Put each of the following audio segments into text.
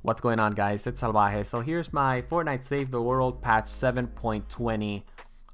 What's going on, guys? It's Salvaje. So here's my Fortnite Save the World patch 7.20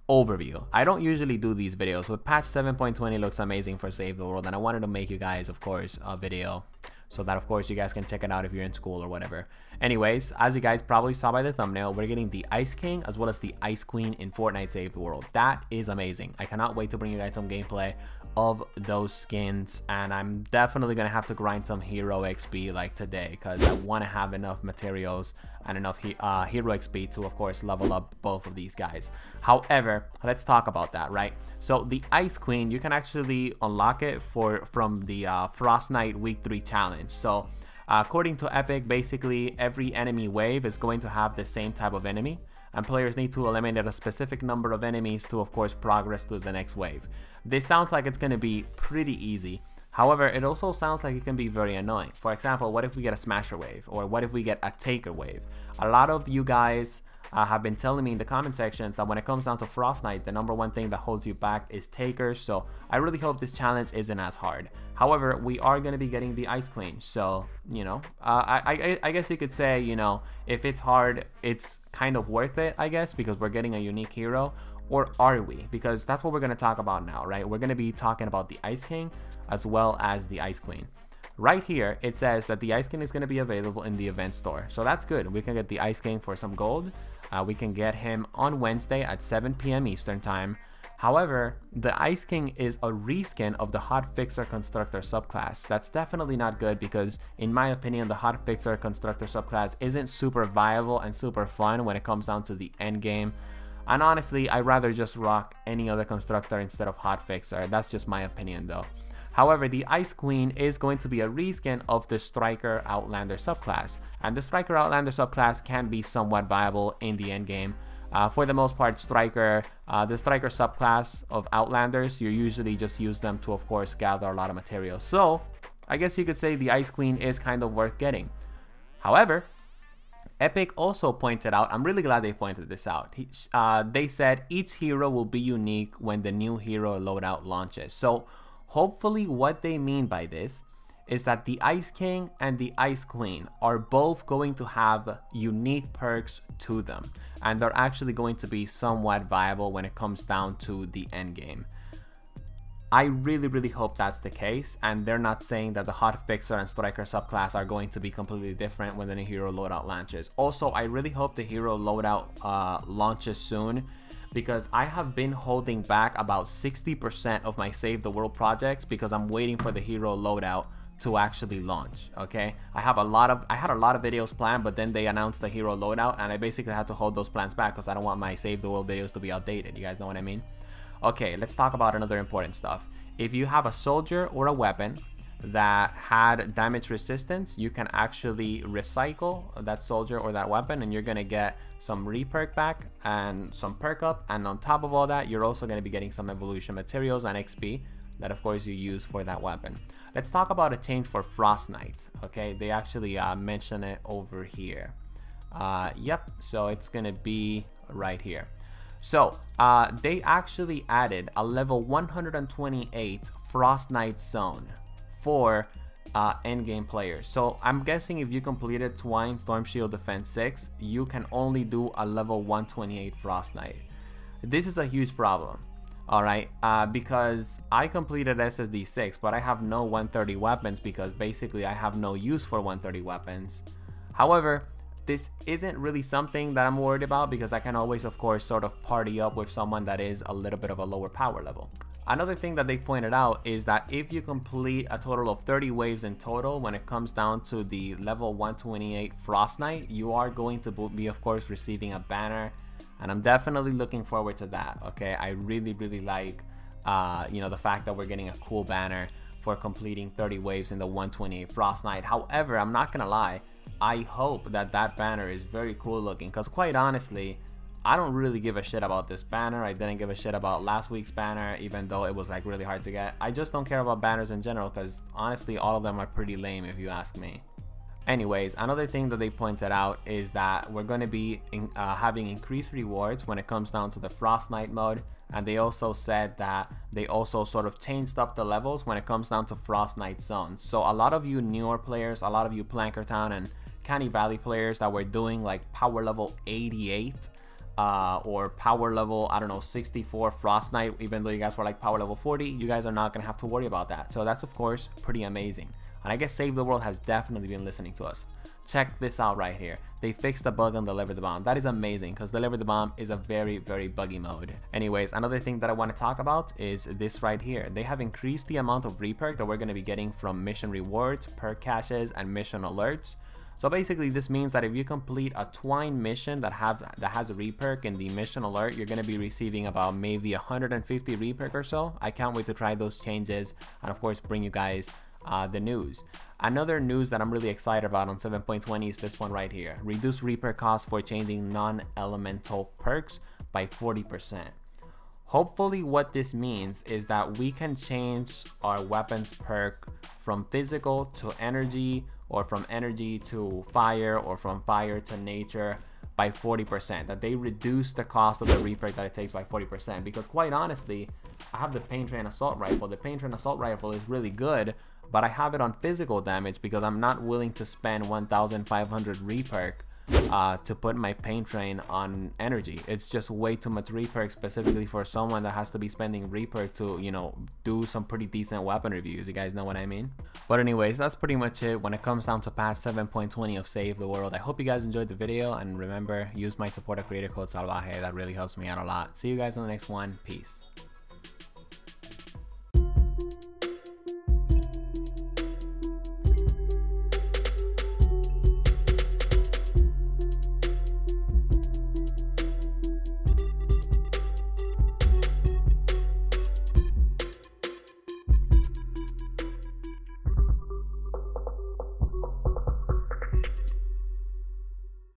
overview. I don't usually do these videos, but patch 7.20 looks amazing for Save the World, and I wanted to make you guys, of course, a video so that, of course, you guys can check it out if you're in school or whatever. Anyways, as you guys probably saw by the thumbnail, we're getting the Ice King as well as the Ice Queen in Fortnite Save the World. That is amazing. I cannot wait to bring you guys some gameplay of those skins, and I'm definitely gonna have to grind some hero XP like today because I want to have enough materials and enough hero XP to, of course, level up both of these guys. However, let's talk about that, right? So the Ice Queen, you can actually unlock it from the Frostnite Week 3 challenge. So according to Epic, basically every enemy wave is going to have the same type of enemy, and players need to eliminate a specific number of enemies to, of course, progress to the next wave. This sounds like it's going to be pretty easy. However, it also sounds like it can be very annoying. For example, what if we get a Smasher wave? Or what if we get a Taker wave? A lot of you guys have been telling me in the comment sections that when it comes down to Frostnite, the #1 thing that holds you back is Takers. So I really hope this challenge isn't as hard. However, we are going to be getting the Ice Queen. So, you know, I guess you could say, you know, if it's hard, it's kind of worth it, I guess, because we're getting a unique hero. Or are we? Because that's what we're going to talk about now, right? We're going to be talking about the Ice King as well as the Ice Queen. Right here, it says that the Ice King is going to be available in the event store. So that's good. We can get the Ice King for some gold. We can get him on Wednesday at 7 p.m. Eastern time. However, the Ice King is a reskin of the Hot Fixer Constructor subclass. That's definitely not good because, in my opinion, the Hot Fixer Constructor subclass isn't super viable and super fun when it comes down to the end game. And honestly, I'd rather just rock any other constructor instead of Hot Fixer. That's just my opinion though. However, the Ice Queen is going to be a reskin of the Striker Outlander subclass. And the Striker Outlander subclass can be somewhat viable in the end game. For the most part, the Striker subclass of Outlanders, you usually just use them to, of course, gather a lot of materials. So I guess you could say the Ice Queen is kind of worth getting. However, Epic also pointed out, I'm really glad they pointed this out. They said each hero will be unique when the new hero loadout launches. So hopefully what they mean by this is that the Ice King and the Ice Queen are both going to have unique perks to them, and they're actually going to be somewhat viable when it comes down to the end game. I really hope that's the case, and they're not saying that the Hot Fixer and Striker subclass are going to be completely different when the new hero loadout launches. Also, I really hope the hero loadout launches soon, because I have been holding back about 60% of my Save the World projects because I'm waiting for the hero loadout to actually launch. Okay, I had a lot of videos planned, but then they announced the hero loadout, and I basically had to hold those plans back because I don't want my Save the World videos to be outdated. You guys know what I mean? Okay, let's talk about another important stuff. If you have a soldier or a weapon that had damage resistance, you can actually recycle that soldier or that weapon, and you're gonna get some Re-Perk back and some perk up, and on top of all that, you're also gonna be getting some evolution materials and XP that, of course, you use for that weapon. Let's talk about a change for Frostnite. Okay, they actually mention it over here. Yep, so it's gonna be right here. So they actually added a level 128 Frostnite zone for endgame players. So I'm guessing if you completed Twine Storm Shield Defense 6, you can only do a level 128 Frostnite. This is a huge problem, alright, because I completed SSD 6, but I have no 130 weapons because basically I have no use for 130 weapons. However, this isn't really something that I'm worried about because I can always, of course, sort of party up with someone that is a little bit of a lower power level. Another thing that they pointed out is that if you complete a total of 30 waves in total when it comes down to the level 128 Frostnite, you are going to be, of course, receiving a banner, and I'm definitely looking forward to that. Okay, I really like you know, the fact that we're getting a cool banner for completing 30 waves in the 128 Frostnite. However, I'm not gonna lie, I hope that that banner is very cool looking, because quite honestly, I don't really give a shit about this banner. I didn't give a shit about last week's banner, even though it was like really hard to get. I just don't care about banners in general because honestly, all of them are pretty lame if you ask me. Anyways, another thing that they pointed out is that we're going to be having increased rewards when it comes down to the Frostnite mode, and they also said that they also sort of changed up the levels when it comes down to Frostnite zones. So a lot of you newer players, a lot of you Plankertown and Canny Valley players that were doing like power level 88 or power level, I don't know, 64 Frostnite, even though you guys were like power level 40, you guys are not gonna have to worry about that. So that's of course pretty amazing. And I guess Save the World has definitely been listening to us. Check this out right here. They fixed the bug on Deliver the Bomb. That is amazing because Deliver the Bomb is a very, very buggy mode. Anyways, another thing that I want to talk about is this right here. They have increased the amount of Re-Perk that we're going to be getting from mission rewards, perk caches, and mission alerts. So basically this means that if you complete a Twine mission that has a Re-Perk in the mission alert, you're going to be receiving about maybe 150 Re-Perk or so. I can't wait to try those changes and of course bring you guys the news. Another news that I'm really excited about on 7.20 is this one right here. Reduce Re-Perk cost for changing non-elemental perks by 40%. Hopefully what this means is that we can change our weapons perk from physical to energy, or from energy to fire, or from fire to nature by 40%. That they reduce the cost of the Re-Perk that it takes by 40%. Because quite honestly, I have the Pain Train Assault Rifle. The Pain Train Assault Rifle is really good, but I have it on physical damage because I'm not willing to spend 1,500 Re-Perk to put my Pain Train on energy. It's just way too much Re-Perk, specifically for someone that has to be spending Re-Perk to, you know, do some pretty decent weapon reviews. You guys know what I mean? But anyways, that's pretty much it when it comes down to patch 7.20 of Save the World. I hope you guys enjoyed the video, and remember, use my supporter creator code Salvaje. That really helps me out a lot. See you guys in the next one. Peace.